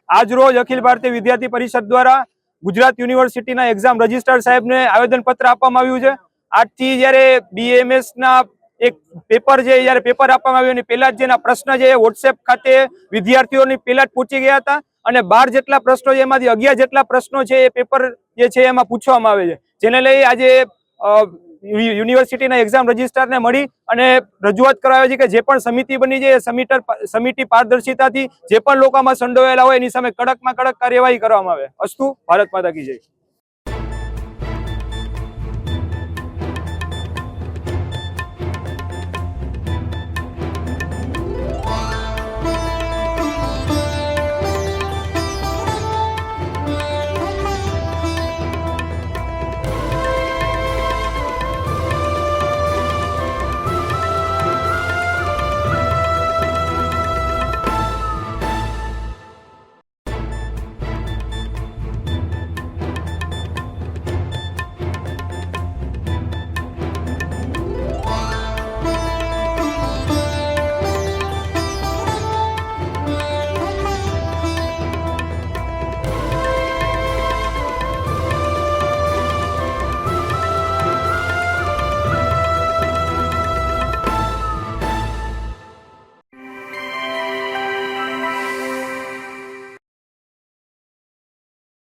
આજ રોજ અખિલ ભારતીય વિદ્યાર્થી પરિષદ દ્વારા ગુજરાત યુનિવર્સિટીના એક્ઝામ રજિસ્ટ્રાર સાહેબને આવેદનપત્ર આપવામાં આવ્યું છે। આજથી જ્યારે BAMS ના એક પેપર છે, જ્યારે પેપર આપવામાં આવ્યું એની પહેલા જ જેના પ્રશ્ન છે એ વોટ્સએપ ખાતે વિદ્યાર્થીઓની પહેલા જ પહોંચી ગયા હતા અને 12 જેટલા પ્રશ્નો છે એમાંથી 11 જેટલા પ્રશ્નો છે એ પેપર જે છે એમાં પૂછવામાં આવે છે, જેને લઈ આજે યુનિવર્સિટીના એક્ઝામ રજિસ્ટ્રારને મળી અને રજૂઆત કરાવી છે કે જે પણ સમિતિ બની છે એ સમિતિ પારદર્શિતાથી જે પણ લોકોમાં સંડોવાયેલા હોય એની સામે કડકમાં કડક કાર્યવાહી કરવામાં આવે। અસ્તુ, ભારત માતા કી જય।